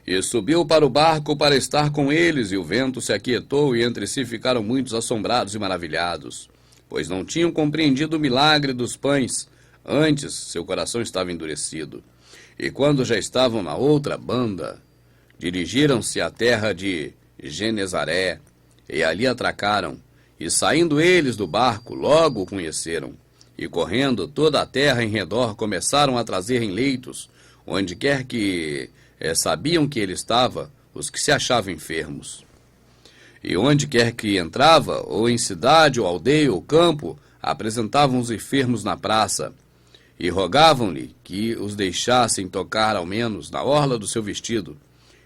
E subiu para o barco para estar com eles, e o vento se aquietou, e entre si ficaram muitos assombrados e maravilhados, pois não tinham compreendido o milagre dos pães. Antes, seu coração estava endurecido. E quando já estavam na outra banda, dirigiram-se à terra de Genezaré, e ali atracaram. E saindo eles do barco, logo o conheceram. E correndo toda a terra em redor, começaram a trazer em leitos, onde quer que sabiam que ele estava, os que se achavam enfermos. E onde quer que entrava, ou em cidade, ou aldeia, ou campo, apresentavam os enfermos na praça, e rogavam-lhe que os deixassem tocar ao menos na orla do seu vestido.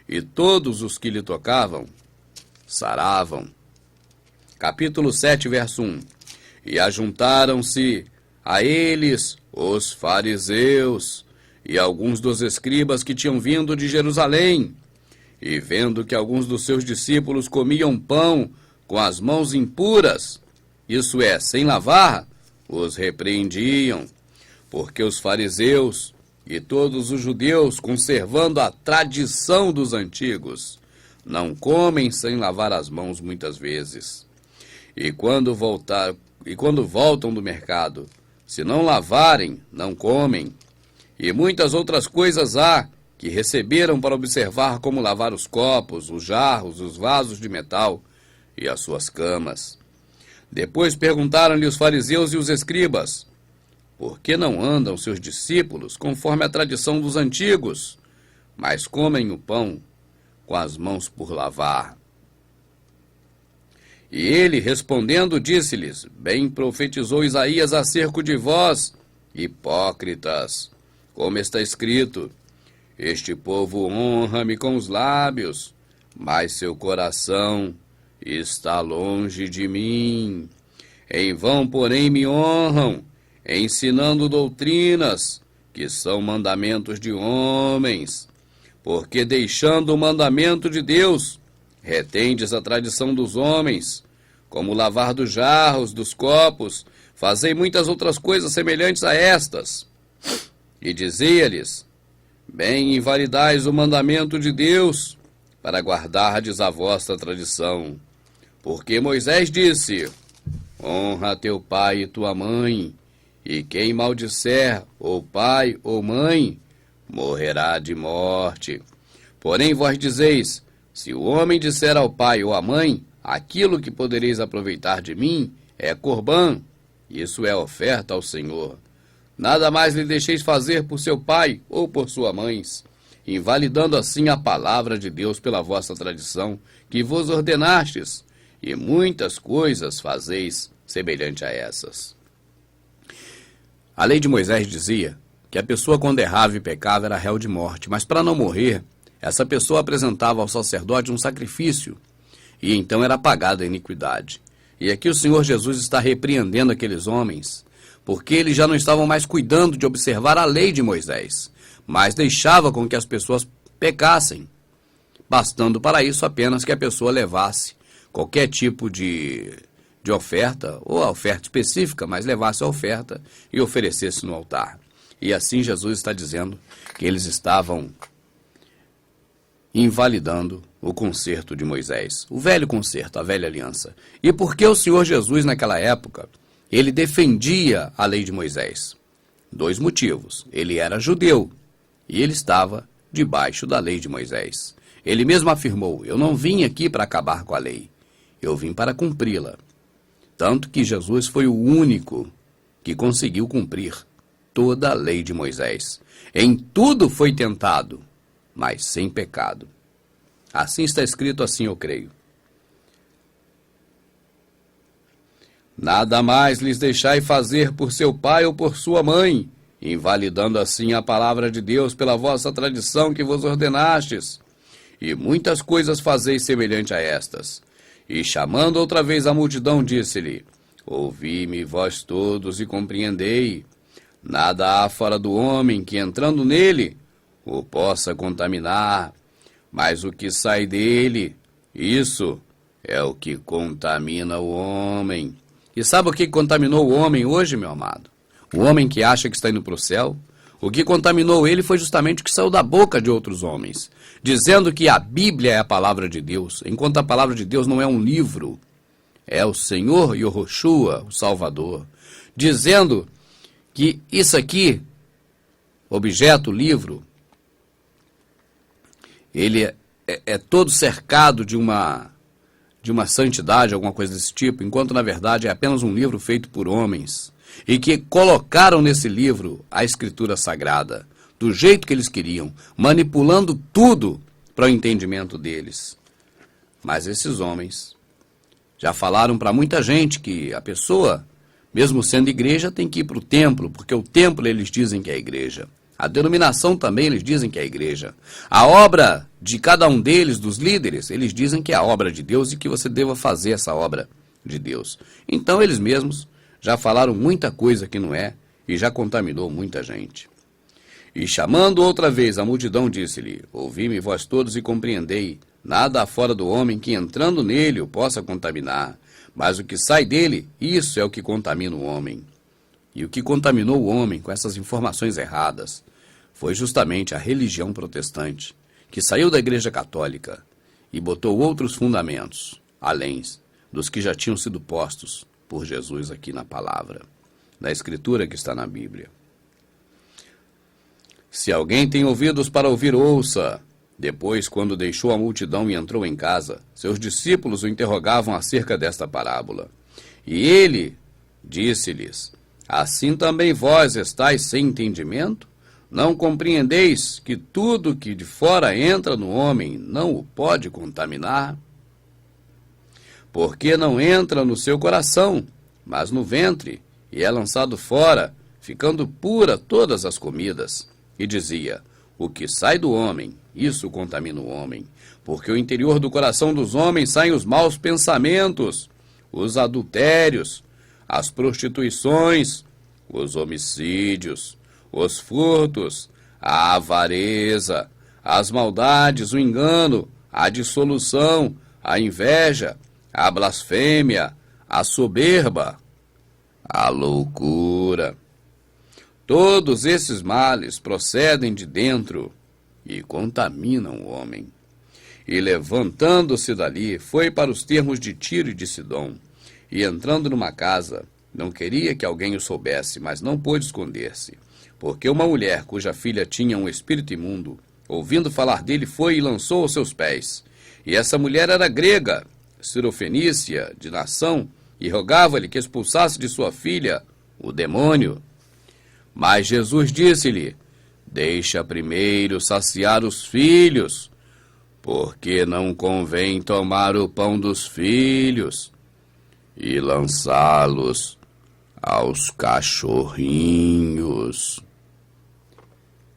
E todos os que lhe tocavam, saravam. Capítulo 7, verso 1. E ajuntaram-se a eles os fariseus e alguns dos escribas que tinham vindo de Jerusalém, e vendo que alguns dos seus discípulos comiam pão com as mãos impuras, isso é, sem lavar, os repreendiam, porque os fariseus e todos os judeus, conservando a tradição dos antigos, não comem sem lavar as mãos muitas vezes. E quando voltam do mercado, se não lavarem, não comem. E muitas outras coisas há que receberam para observar como lavar os copos, os jarros, os vasos de metal e as suas camas. Depois perguntaram-lhe os fariseus e os escribas: por que não andam seus discípulos conforme a tradição dos antigos, mas comem o pão com as mãos por lavar? E ele, respondendo, disse-lhes: bem profetizou Isaías acerca de vós, hipócritas, como está escrito: este povo honra-me com os lábios, mas seu coração está longe de mim. Em vão, porém, me honram, ensinando doutrinas que são mandamentos de homens. Porque deixando o mandamento de Deus, retendes a tradição dos homens, como o lavar dos jarros, dos copos, fazei muitas outras coisas semelhantes a estas. E dizia-lhes: bem invalidais o mandamento de Deus, para guardardes a vossa tradição. Porque Moisés disse: honra teu pai e tua mãe, e quem maldisser ou pai ou mãe, morrerá de morte. Porém vós dizeis: se o homem disser ao pai ou à mãe, aquilo que podereis aproveitar de mim é corbã, isso é oferta ao Senhor. Nada mais lhe deixeis fazer por seu pai ou por sua mãe, invalidando assim a palavra de Deus pela vossa tradição, que vos ordenastes, e muitas coisas fazeis semelhante a essas. A lei de Moisés dizia que a pessoa quando errava e pecava era réu de morte, mas para não morrer, essa pessoa apresentava ao sacerdote um sacrifício, e então era pagada a iniquidade. E aqui o Senhor Jesus está repreendendo aqueles homens, porque eles já não estavam mais cuidando de observar a lei de Moisés, mas deixava com que as pessoas pecassem, bastando para isso apenas que a pessoa levasse qualquer tipo de oferta, ou a oferta específica, mas levasse a oferta e oferecesse no altar. E assim Jesus está dizendo que eles estavam invalidando o concerto de Moisés, o velho concerto, a velha aliança. E por que o Senhor Jesus, naquela época, ele defendia a lei de Moisés? 2 motivos. Ele era judeu e ele estava debaixo da lei de Moisés. Ele mesmo afirmou: eu não vim aqui para acabar com a lei, eu vim para cumpri-la. Tanto que Jesus foi o único que conseguiu cumprir toda a lei de Moisés. Em tudo foi tentado, mas sem pecado. Assim está escrito, assim eu creio. Nada mais lhes deixai fazer por seu pai ou por sua mãe, invalidando assim a palavra de Deus pela vossa tradição que vos ordenastes. E muitas coisas fazeis semelhante a estas. E chamando outra vez a multidão, disse-lhe: ouvi-me vós todos e compreendei. Nada há fora do homem que, entrando nele, o possa contaminar, mas o que sai dele, isso é o que contamina o homem. E sabe o que contaminou o homem hoje, meu amado? O homem que acha que está indo para o céu, O que contaminou ele foi justamente o que saiu da boca de outros homens, dizendo que a Bíblia é a palavra de Deus, enquanto a palavra de Deus não é um livro, é o Senhor Yahushua, o Salvador, dizendo que isso aqui, objeto, livro, ele é todo cercado de uma santidade, alguma coisa desse tipo, enquanto na verdade é apenas um livro feito por homens, e que colocaram nesse livro a Escritura Sagrada, do jeito que eles queriam, manipulando tudo para o entendimento deles. Mas esses homens já falaram para muita gente que a pessoa, mesmo sendo igreja, tem que ir para o templo, porque o templo eles dizem que é a igreja. A denominação também eles dizem que é a igreja. A obra de cada um deles, dos líderes, eles dizem que é a obra de Deus e que você deva fazer essa obra de Deus. Então eles mesmos já falaram muita coisa que não é e já contaminou muita gente. E chamando outra vez a multidão, disse-lhe: ouvi-me vós todos e compreendei, nada há fora do homem que entrando nele o possa contaminar, mas o que sai dele, isso é o que contamina o homem. E o que contaminou o homem com essas informações erradas foi justamente a religião protestante, que saiu da Igreja Católica e botou outros fundamentos, além dos que já tinham sido postos por Jesus aqui na palavra, na Escritura que está na Bíblia. Se alguém tem ouvidos para ouvir, ouça. Depois, quando deixou a multidão e entrou em casa, seus discípulos o interrogavam acerca desta parábola. E ele disse-lhes: assim também vós estáis sem entendimento? Não compreendeis que tudo que de fora entra no homem não o pode contaminar? Porque não entra no seu coração, mas no ventre, e é lançado fora, ficando pura todas as comidas. E dizia: o que sai do homem, isso contamina o homem, porque o interior do coração dos homens saem os maus pensamentos, os adultérios, as prostituições, os homicídios, os furtos, a avareza, as maldades, o engano, a dissolução, a inveja, a blasfêmia, a soberba, a loucura. Todos esses males procedem de dentro e contaminam o homem. E levantando-se dali, foi para os termos de Tiro e de Sidom, e entrando numa casa, não queria que alguém o soubesse, mas não pôde esconder-se, porque uma mulher cuja filha tinha um espírito imundo, ouvindo falar dele, foi e lançou aos seus pés. E essa mulher era grega, sirofenícia, de nação, e rogava-lhe que expulsasse de sua filha o demônio. Mas Jesus disse-lhe: deixa primeiro saciar os filhos, porque não convém tomar o pão dos filhos e lançá-los aos cachorrinhos.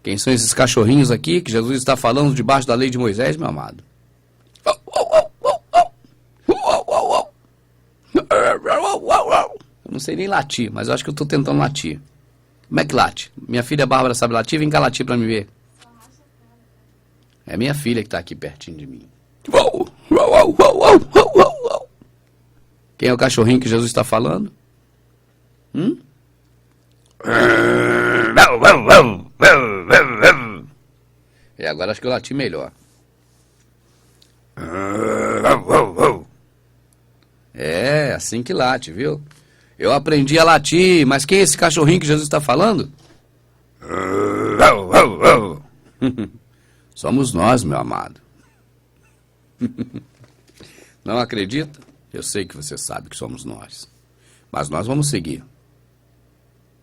Quem são esses cachorrinhos aqui que Jesus está falando debaixo da lei de Moisés, meu amado? Eu não sei nem latir, mas eu acho que eu estou tentando latir. Como é que late? Minha filha Bárbara sabe latir? Vem cá latir para me ver. É minha filha que está aqui pertinho de mim. Quem é o cachorrinho que Jesus está falando? E agora acho que eu lati melhor. É, assim que late, viu? Eu aprendi a latir, mas quem é esse cachorrinho que Jesus está falando? Somos nós, meu amado. Não acredita? Eu sei que você sabe que somos nós. Mas nós vamos seguir.